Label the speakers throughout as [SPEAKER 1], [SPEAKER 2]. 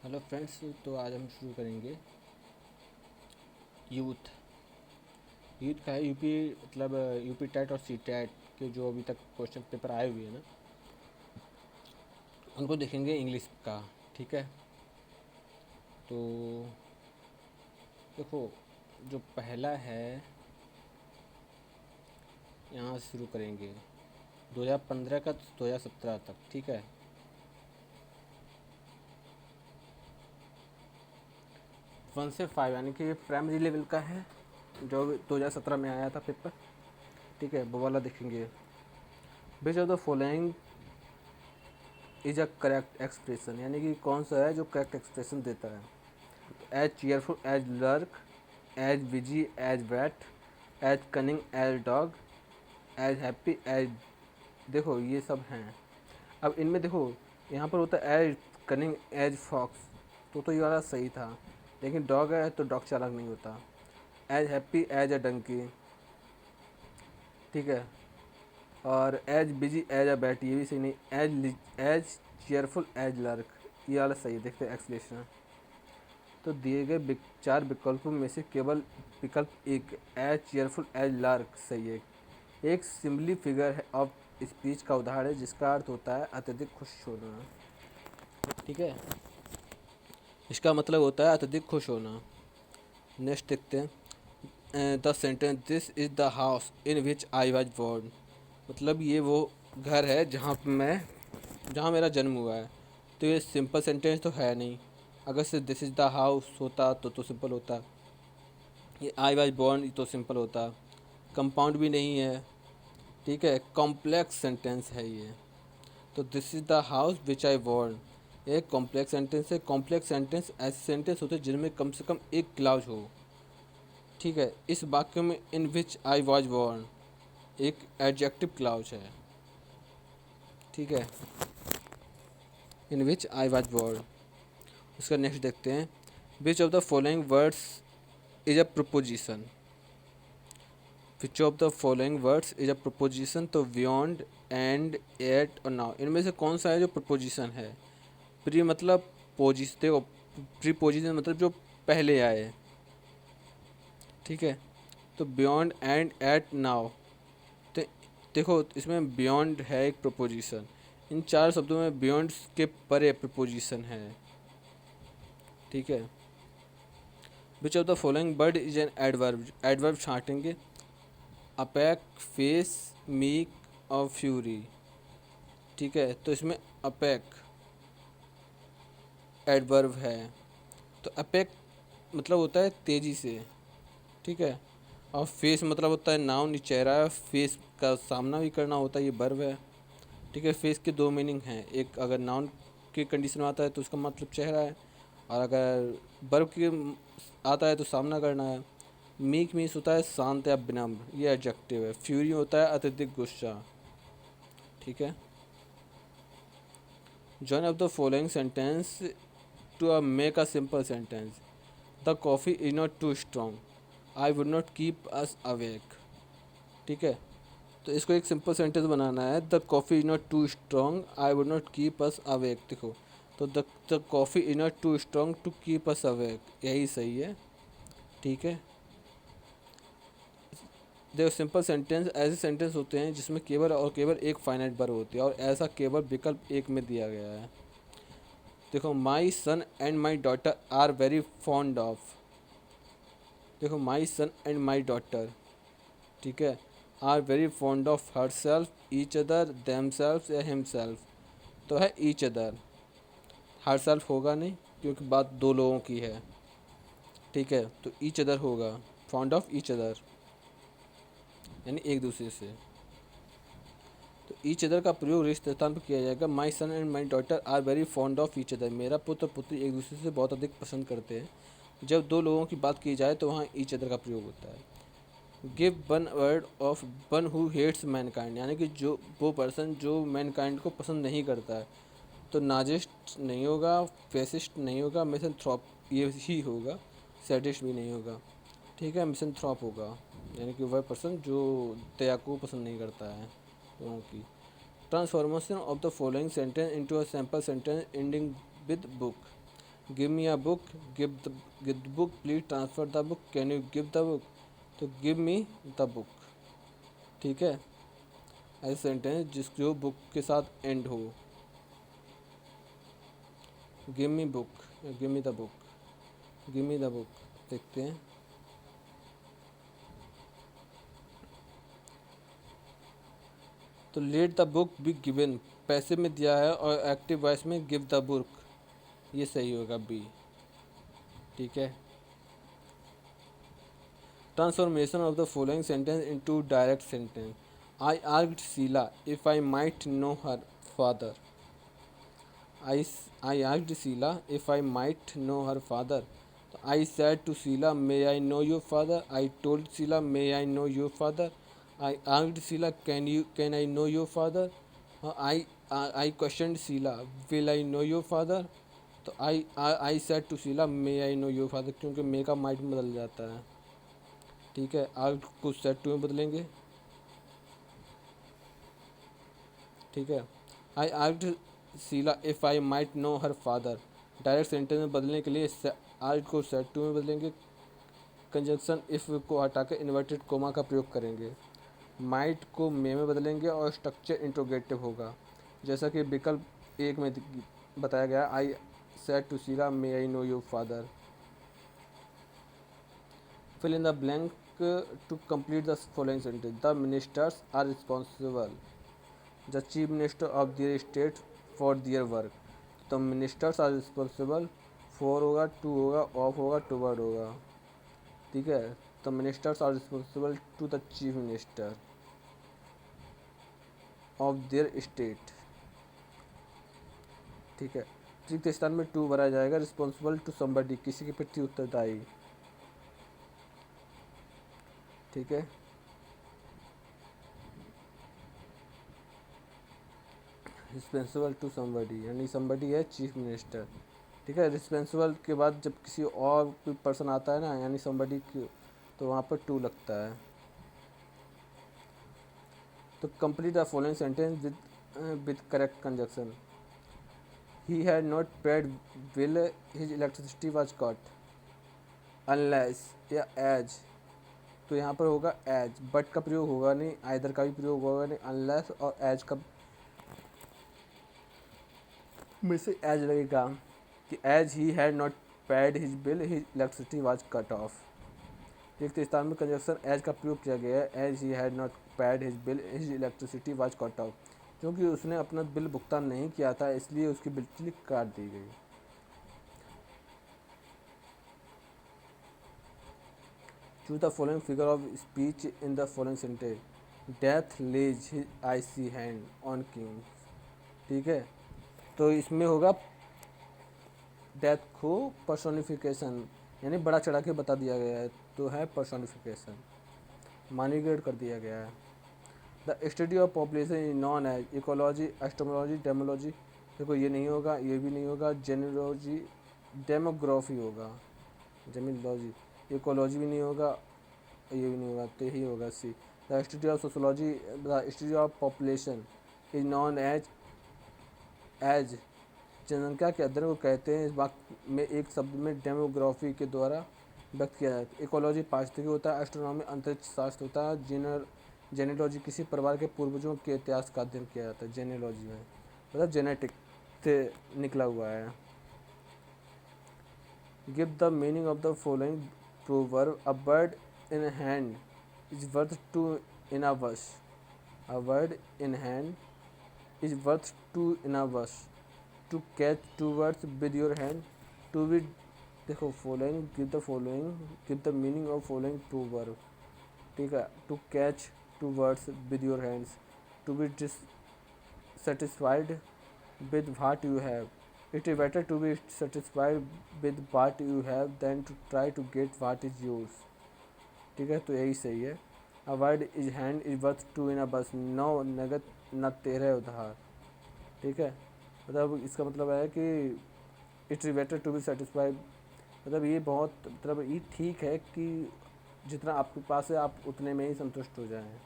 [SPEAKER 1] Hello friends. तो आज हम शुरू करेंगे यूथ। यूथ का है यूपी, मतलब यूपी टेट और सी टेट के जो अभी तक क्वेश्चन पेपर आए हुए हैं ना, उनको देखेंगे इंग्लिश का। ठीक है, तो देखो, जो पहला है यहाँ से शुरू करेंगे 2015 का 2017 तक। ठीक है, 1 से 5 यानी कि ये प्राइमरी लेवल का है जो 2017 में आया था पेपर। ठीक है, वो वाला देखेंगे। विच of the following is a correct expression, यानी कि कौन सा है जो करेक्ट एक्सप्रेशन देता है। As cheerful as lark, as busy as bat, as cunning as dog, as happy as. देखो ये सब हैं। अब इनमें देखो, यहाँ पर होता है एज कनिंग एज फॉक्स, तो ये वाला सही था। लेकिन डॉग है तो डॉग चालाक नहीं होता। As happy as a donkey. ठीक है, और as busy as a bat, ये भी सही नहीं। एज चीयरफुल एज लर्क, ये वाला सही है। देखते हैं एक्सप्लेनेशन। तो दिए गए चार विकल्पों में से केवल विकल्प एक एज चीयरफुल एज लार्क सही है। एक सिंबली फिगर है ऑफ स्पीच का उदाहरण है जिसका अर्थ होता है अत्यधिक खुश होना। ठीक है, इसका मतलब होता है अत्यधिक खुश होना। नेक्स्ट देखते हैं the sentence this is the house in which I was born. मतलब ये वो घर है जहाँ मेरा जन्म हुआ है। तो ये सिंपल सेंटेंस तो है नहीं। अगर सिर्फ दिस इज़ द हाउस होता तो सिंपल होता। ये आई वाज बॉर्न तो सिंपल होता। कंपाउंड भी नहीं है। ठीक है, कॉम्प्लेक्स सेंटेंस है ये। तो this is the house which I born एक कॉम्प्लेक्स सेंटेंस है। कॉम्प्लेक्स सेंटेंस ऐसे सेंटेंस होते हैं जिनमें कम से कम एक क्लाउज हो। ठीक है, इस वाक्य में इन विच आई वाज बॉर्न एक एडजेक्टिव क्लाउज है। ठीक है, इन विच आई वाज बॉर्न। उसका नेक्स्ट देखते हैं। विच of the following words is a preposition. Which of the following words is a preposition. तो बियॉन्ड, एंड, एट और नाउ, इनमें से कौन सा है जो प्रपोजिशन है। प्री मतलब पोजिशन, देखो प्रीपोजिशन मतलब जो पहले आए। ठीक है, तो बियॉन्ड, एंड, एट, नाउ। तो देखो इसमें बियॉन्ड है एक प्रपोजिशन। इन चार शब्दों में बियॉन्ड के परे प्रपोजिशन है। ठीक है, which of the following word is an adverb. Adverb छांटेंगे। अपैक, फेस, मीक और फ्यूरी। ठीक है, तो इसमें अपैक एडवर्ब है। तो अपैक मतलब होता है तेज़ी से। ठीक है, और फेस मतलब होता है नाउन, चेहरा। फेस का सामना भी करना होता है, ये वर्ब है। ठीक है, फेस के दो मीनिंग हैं। एक अगर नाउन की कंडीशन में आता है तो उसका मतलब चेहरा है, और अगर वर्ब की आता है तो सामना करना है। मीक मीन्स होता है शांत या विनम्र, ये एडजेक्टिव है। फ्यूरी होता है अत्यधिक गुस्सा। ठीक है, join of the following sentence to make a simple sentence. The coffee is not too strong, I would not keep us awake. ठीक है, तो इसको एक सिंपल सेंटेंस बनाना है। The coffee is not too strong, I would not keep us awake. देखो, तो the coffee is not too strong to keep us awake, यही सही है। ठीक है, देखो सिंपल सेंटेंस ऐसे सेंटेंस होते हैं जिसमें केवल और केवल एक फाइनाइट वर्ब होती है, और ऐसा केवल विकल्प एक में दिया गया है। देखो, my son and my daughter are very fond of. देखो, my son and my daughter, ठीक है, are very fond of herself, each other, themselves या हिम सेल्फ। तो है ईच अदर। हर सेल्फ होगा नहीं क्योंकि बात दो लोगों की है। ठीक है, तो ईच अदर होगा। फॉन्ड ऑफ ईच अदर यानी एक दूसरे से। तो ईच अदर का प्रयोग रिश्ते स्थान पर किया जाएगा। My son and my daughter are very fond of each other, मेरा पुत्र पुत्री एक दूसरे से बहुत अधिक पसंद करते हैं। जब दो लोगों की बात की जाए तो वहाँ ईच अदर का प्रयोग होता है। Give one word of one who hates mankind, यानी कि जो वो पर्सन जो मैनकाइंड को पसंद नहीं करता है। तो नाजिस्ट नहीं होगा, फेसिस्ट नहीं होगा, मिसनथ्रॉप ये ही होगा। सैडिस्ट भी नहीं होगा। ठीक है, मिसनथ्रॉप होगा, यानी कि वह पर्सन जो दया को पसंद नहीं करता है लोगों की। Transformation of the following sentence into a sample sentence ending with book. Give me a book, give the book, please transfer the book, can you give the book. तो गिव मी द बुक, ठीक है। ऐसे sentence जिस जो book के साथ end हो। Give me book, give me the book, give me the book. देखते हैं। तो let the book be given, passive में दिया है और एक्टिव वॉइस में गिव द बुक, ये सही होगा बी, ठीक है। Transformation of the following sentence into direct sentence. I asked Sheila if I might know her father. I asked Sheila if I might know her father. I said to Sheila, may I know your father? I told Sheila, may I know your father? I asked Sheila, can I know your father? I questioned Sheila, will I know your father? तो I said to Sheila, may I know your father, क्योंकि मे का might में बदल जाता है, ठीक है। Asked को सेड टू में बदलेंगे, ठीक है। I asked Sheila if I might know her father, direct sentence में बदलने के लिए आस्क्ड को सेड टू में बदलेंगे। कंजंक्शन इफ़ को हटाकर इन्वर्टेड कोमा का प्रयोग करेंगे। माइट को मे में बदलेंगे और स्ट्रक्चर इंट्रोगेटिव होगा, जैसा कि विकल्प एक में बताया गया। I said to Sheila, may I know your father. Fill in the blank to complete the following sentence. The ministers are responsible the chief minister of their state for their work. The ministers are responsible, for होगा, to होगा, of होगा, toward होगा, ठीक है। The ministers are responsible to the chief minister of their state, ठीक है। तृतीय स्थान में टू भरा जाएगा। रिस्पॉन्सिबल टू समबडी, किसी के प्रति उत्तरदायी, ठीक है। रिस्पॉन्सिबल टू समबडी यानी समबडी है चीफ मिनिस्टर, ठीक है। रिस्पॉन्सिबल के बाद जब किसी और कोई पर्सन आता है ना, यानी समबडी, तो वहाँ पर टू लगता है। तो complete the following sentence with correct conjunction. He had not paid bill, his electricity was cut. Unless या एज, तो यहाँ पर होगा एज, बट का प्रयोग होगा नहीं, आइदर का भी प्रयोग होगा नहीं। अनलेस और एज का में से एज लगेगा कि as he had not paid his bill, his electricity was cut off. तृतीय स्थान में कंजक्शन एज का प्रयोग किया गया है। As he had not paid his bill, his electricity was cut off, क्योंकि उसने अपना बिल भुगतान नहीं किया था, इसलिए उसकी बिजली काट दी गई। Choose the following figure of speech in the following sentence. Death lays his icy hand on king, ठीक है। तो इसमें होगा डेथ को पर्सोनिफिकेशन, यानी बड़ा चढ़ा के बता दिया गया है, तो है पर्सोनिफिकेशन, मानिग्रेट कर दिया गया है। The study of population is known as ecology, astrology, demology. देखो ये नहीं होगा, ये भी नहीं होगा। जेनोलॉजी, डेमोग्राफी होगा, जेमिलॉजी। इकोलॉजी भी नहीं होगा, ये भी नहीं होगा, तो यही होगा C. The study of sociology, the study of population is known as जनसंख्या के अध्ययन को कहते हैं। इस वाक्य में एक शब्द में डेमोग्राफी के द्वारा व्यक्त किया जाता है। इकोलॉजी पारिस्थितिकी होता है। एस्ट्रोनॉमी अंतरिक्ष शास्त्र होता है। जेनेलॉजी किसी परिवार के पूर्वजों के इतिहास का अध्ययन किया जाता है जेनेलॉजी में, मतलब जेनेटिक से निकला हुआ है। Give the meaning of the following proverb. A bird in hand is worth two in a verse. A bird in hand is worth two in a verse. To catch two words with your hand, to be, देखो following, give the meaning of following proverb, ठीक है। To catch two words with your hands, to be dissatisfied with what you have. It is better to be satisfied with what you have than to try to get what is yours, ठीक है। तो यही सही है। A word is hand is worth two in a bush, 9 नगद न 13 उधार, ठीक है। मतलब इसका मतलब है कि it is better to be satisfied, मतलब ये बहुत, मतलब ये ठीक है कि जितना आपके पास है आप उतने में ही संतुष्ट हो जाएं।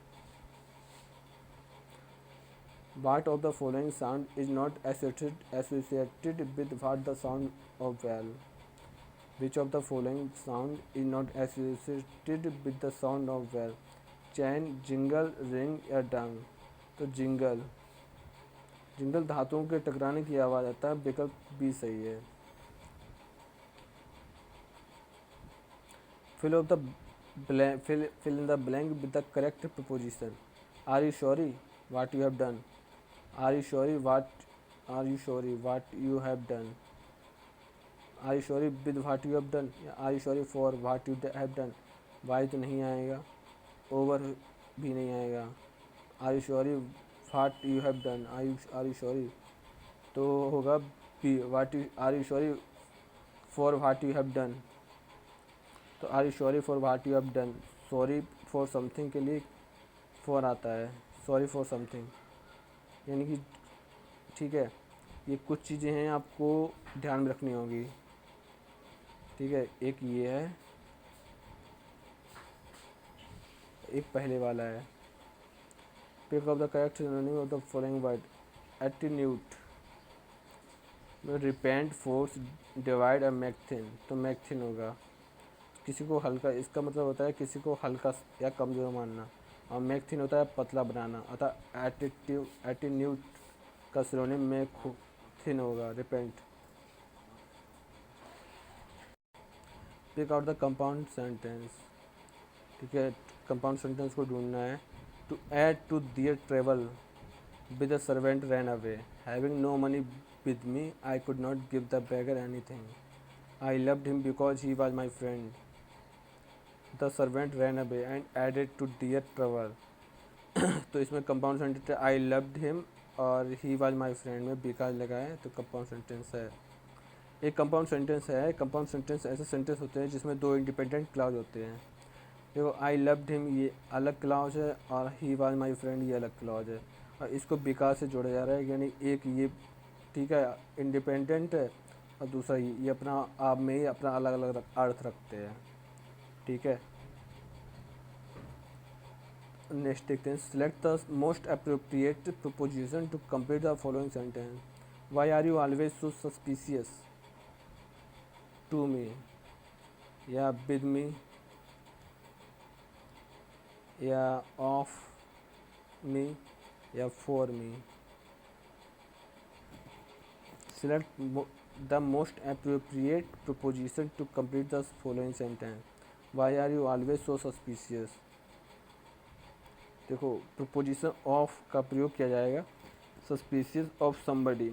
[SPEAKER 1] What of the following sound is not associated with what the sound of well? Which of the following sound is not associated with the sound of well? Chain, jingle, ring या डंग? तो जिंगल। जिंगल धातुओं के टकराने की आवाज़ आता है, विकल्प बी सही है। Fill of the fill in the blank with the correct preposition. Are you sorry what you have done? Are you sorry what you have done? Are you sorry with what you have done? Are you sorry for what you have done? Why तो नहीं आएगा, over भी नहीं आएगा। Are you sorry what you have done? Are you sorry तो होगा B. are you sorry for what you have done? तो are you sorry for what you have done, sorry for something के लिए for आता है, sorry for something, यानी कि ठीक है। ये कुछ चीज़ें हैं आपको ध्यान में रखनी होगी, ठीक है। एक ये है, एक पहले वाला है। Pick up the correct synonym of the following word. Attenuate, repent, force, divide और मैक्थिन, तो मैक्थिन होगा। किसी को हल्का, इसका मतलब होता है किसी को हल्का या कमज़ोर मानना, और मैक्थिन होता है पतला बनाना, अतः एटीन्यूट का सिनोनिम में थिन होगा, repent. Pick out the compound sentence, ठीक है। कंपाउंड सेंटेंस को ढूंढना है। To add to their travel with the servant ran away, having no money with me I could not give the beggar anything, I loved him because he was my friend, the servant ran away and added to dear travel. तो इसमें compound sentence है I loved him और he was my friend में because लगा है, तो compound sentence है। एक कंपाउंड सेंटेंस है, कंपाउंड सेंटेंस ऐसे सेंटेंस होते हैं जिसमें दो इंडिपेंडेंट क्लाउज होते हैं। देखो आई लव्ड हिम ये अलग क्लाउज है और ही वाज माई फ्रेंड ये अलग क्लाउज है, और इसको बिकॉज से जोड़ा जा रहा है, यानी एक ये ठीक है इंडिपेंडेंट है और दूसरा ये अपना आप में ही अपना अलग अलग अर्थ रखते हैं, ठीक है। नेक्स्ट देखते हैं। Select the most appropriate preposition to complete the following sentence. Why are you always so suspicious to me, या विद मी, या ऑफ मी, या for me. Select the most appropriate preposition to complete the following sentence. Why are you always so suspicious. देखो preposition of का प्रयोग किया जाएगा, suspicious of somebody,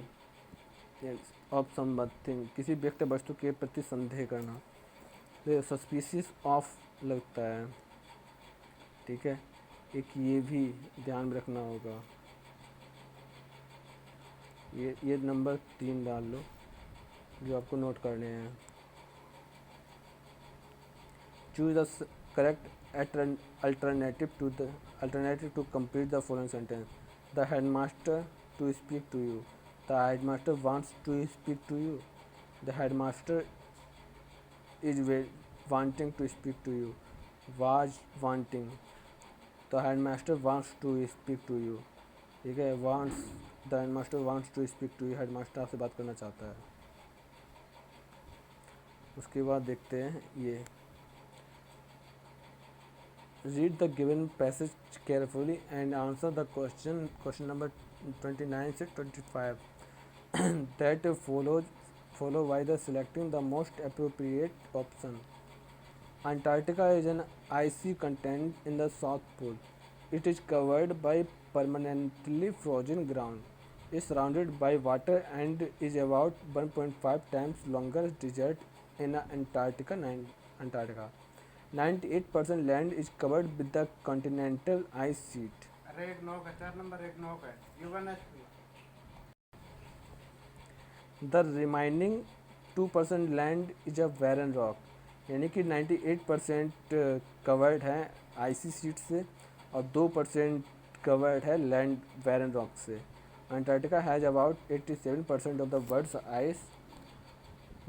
[SPEAKER 1] of something, किसी व्यक्ति वस्तु के प्रति संदेह करना, देखो सस्पिशियस ऑफ लगता है, ठीक है। एक ये भी ध्यान में रखना होगा, ये नंबर 3 डाल लो जो आपको नोट करने हैं। Choose the correct alternative to complete the following sentence. The headmaster to speak to you, the headmaster wants to speak to you, the headmaster is wanting to speak to you, was wanting, the headmaster wants to speak to you, ठीक है। wants, the headmaster wants to speak to you, headmaster आपसे बात करना चाहता है। उसके बाद देखते हैं ये, read the given passage carefully and answer the question number 29 to 25 that follow by the selecting the most appropriate option. Antarctica is an icy continent in the South Pole. It is covered by permanently frozen ground, is surrounded by water and is about 1.5 times longer desert in Antarctica. 98% land is covered with the continental ice sheet.
[SPEAKER 2] अरे एक knock है, 4 number एक knock है, U1 HP।
[SPEAKER 1] The remaining 2% land is a barren rock, यानी कि 98% covered है आइसी sheet से और 2% कवर्ड है लैंड barren रॉक से। Antarctica has about 87% of the world's ice.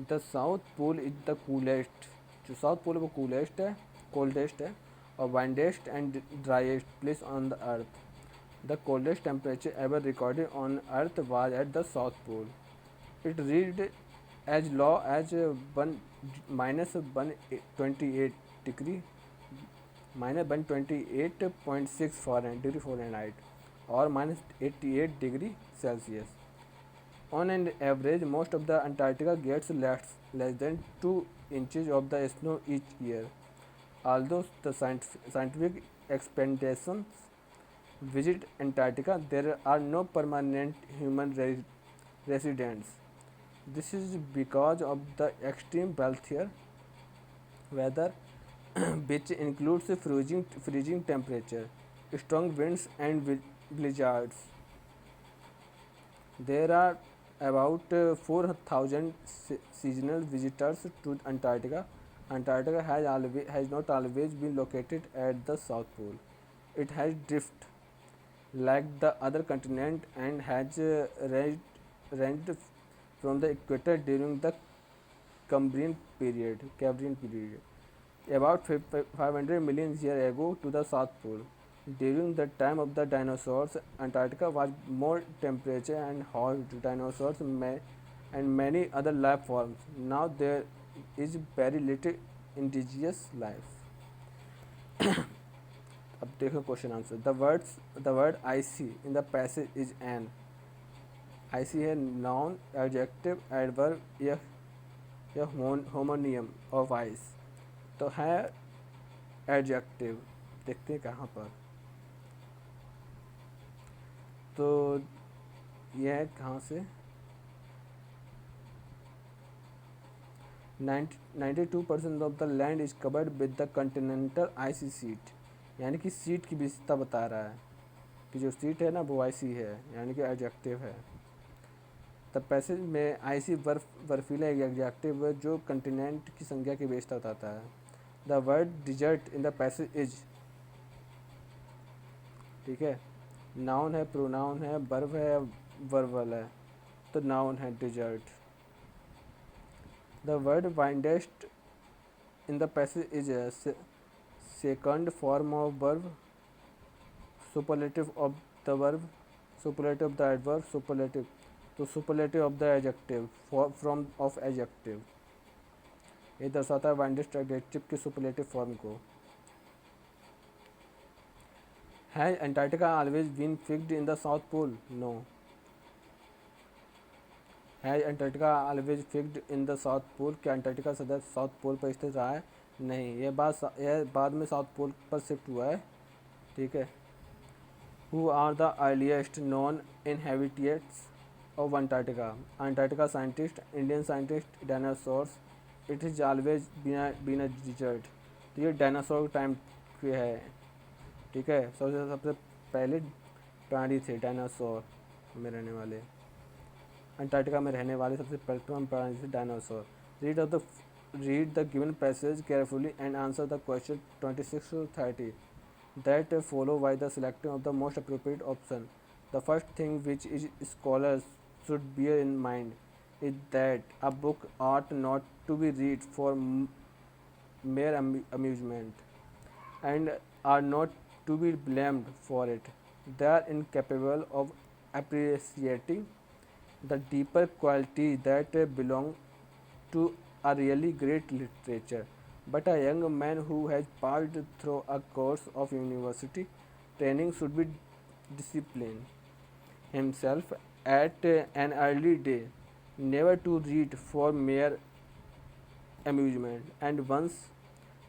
[SPEAKER 1] The South Pole is the coolest, जो साउथ पोल है वो कूलेस्ट है, कोल्डेस्ट है, और windiest and driest place on the earth. The coldest temperature ever recorded on Earth was at the South Pole. It reached as low as 1 minus 128 degree minus 128.6 Fahrenheit or minus 88 degree Celsius. On an average, most of the Antarctica gets less than 2 inches of the snow each year. Although the scientific expeditions visit Antarctica, there are no permanent human residents. This is because of the extreme weather weather which includes freezing temperature, strong winds and blizzards. There are about 4,000 seasonal visitors to Antarctica. Antarctica has not always been located at the South Pole. It has drift like the other continent and has ranged from the equator during the Cambrian period, about 500 million years ago to the South Pole. During the time of the dinosaurs, Antarctica was more temperature and housed dinosaurs and many other life forms. Now there is very little indigenous life. अब देखो question answer. The word icy in the passage is an. icy है noun, adjective, adverb या होमोनियम of ice. तो है adjective. देखते हैं कहाँ पर. तो यह है कहाँ से. 92% of the land is covered with the continental icy sheet. यानी कि सीट की विशेषता बता रहा है कि जो सीट है ना वो आइसी है, यानी कि एडजेक्टिव है. द पैसेज में आइसी बर्फीला एक एडजेक्टिव है जो कंटिनेंट की संख्या की विशेषता बताता है. The word desert in the passage is. ठीक है, नाउन है, प्रोनाउन है, वर्ब है, वर्बल है. तो नाउन है desert. The word windiest in the passage is a second form of verb, superlative of the verb, superlative of the adverb, superlative. तो superlative of the adjective, from of adjective. ये दर्शाता है वाइंडेस्ट adjective की superlative form को. Has Antarctica always been fixed in the South Pole? No. Has Antarctica always fixed in the South Pole? क्या Antarctica सदा south pole पर स्थित रहा है? नहीं, यह बाद में साउथ पोल पर शिफ्ट हुआ है. ठीक है. Who are the earliest known inhabitants of Antarctica? Antarctica scientist, Indian scientist, dinosaurs. It is always been a desert. तो ये डायनासोर टाइम के है. ठीक है. सबसे पहले प्राणी थे डायनासोर में रहने वाले. अंटार्कटिका में रहने वाले सबसे प्रथम प्राणी थे dinosaur. Read the given passage carefully and answer the question 26 to 30 that follow by the selecting of the most appropriate option. The first thing which scholars should bear in mind is that a book ought not to be read for mere amusement and are not to be blamed for it. They are incapable of appreciating the deeper qualities that belong to a really great literature. But a young man who has passed through a course of university training should be disciplined himself at an early day, never to read for mere amusement, and once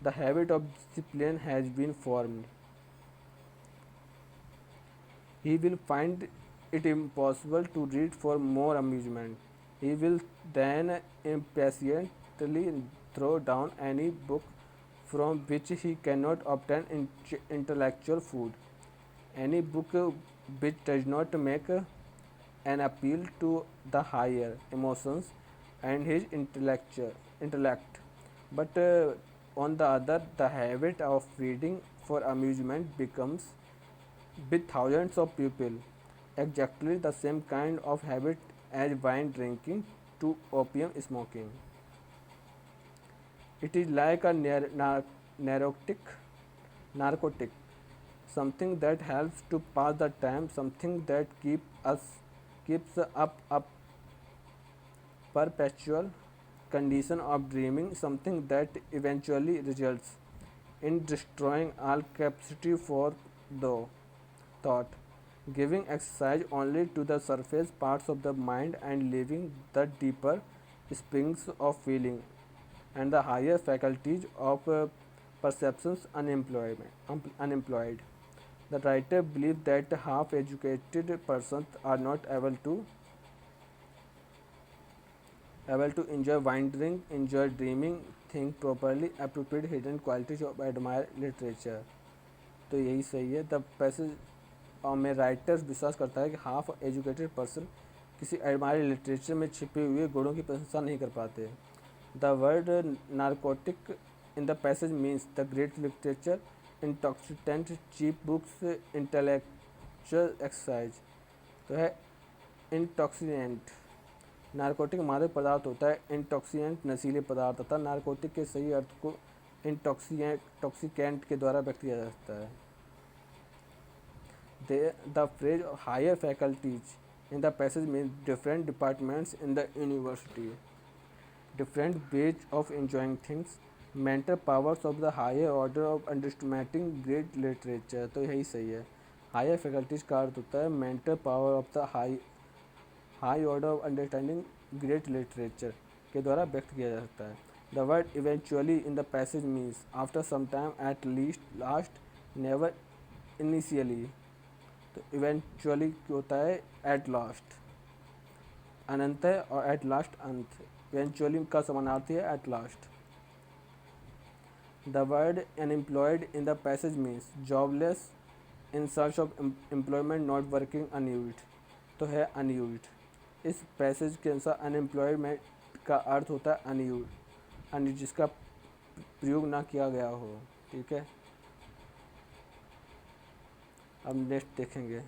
[SPEAKER 1] the habit of discipline has been formed, he will find it impossible to read for more amusement. He will then impatiently throw down any book from which he cannot obtain intellectual food. Any book which does not make an appeal to the higher emotions and his intellect. But on the other, the habit of reading for amusement becomes, with thousands of people, exactly the same kind of habit as wine drinking to opium smoking. It is like a narcotic. Something that helps to pass the time, something that keeps up perpetual condition of dreaming, something that eventually results in destroying all capacity for the thought, giving exercise only to the surface parts of the mind and leaving the deeper springs of feeling and the higher faculties of perceptions unemployed. The writer believes that half-educated persons are not able to enjoy wandering, enjoy dreaming, think properly, appropriate hidden qualities of admire literature. तो यही सही है. The passage में writers विश्वास करता है कि half educated person किसी एडमायर लिटरेचर में छिपे हुए गुणों की प्रशंसा नहीं कर पाते. The word narcotic in the passage means the great literature, intoxicant, cheap books, intellectual exercise. तो है इंटॉक्सिकेंट. नारकोटिक मादक पदार्थ होता है, इंटॉक्सिकेंट नशीले पदार्थ तथा नारकोटिक के सही अर्थ को इंटॉक्सिकेंट के द्वारा व्यक्त किया जा सकता है. The phrase higher faculties in the passage means different departments in the university, different ways of enjoying things, mental powers of the higher order of understanding great literature. तो यही सही है. हायर फैकल्टीज का अर्थ होता है mental power of the high order of understanding great literature के द्वारा व्यक्त किया जा सकता है. The word eventually in the passage means after some time, at least, last, never, initially. तो इवेंचुअली होता है एट लास्ट, अनंत है, और एट लास्ट अंत. इवेंचुअली का समानार्थी है at last. The word unemployed in the passage means jobless, in search of employment, not working, unused. तो है अनयूज्ड. इस पैसेज के अनुसार अनएम्प्लॉयमेंट का अर्थ होता है अनयूज्ड, जिसका प्रयोग ना किया गया हो. ठीक है, अब नेक्स्ट देखेंगे.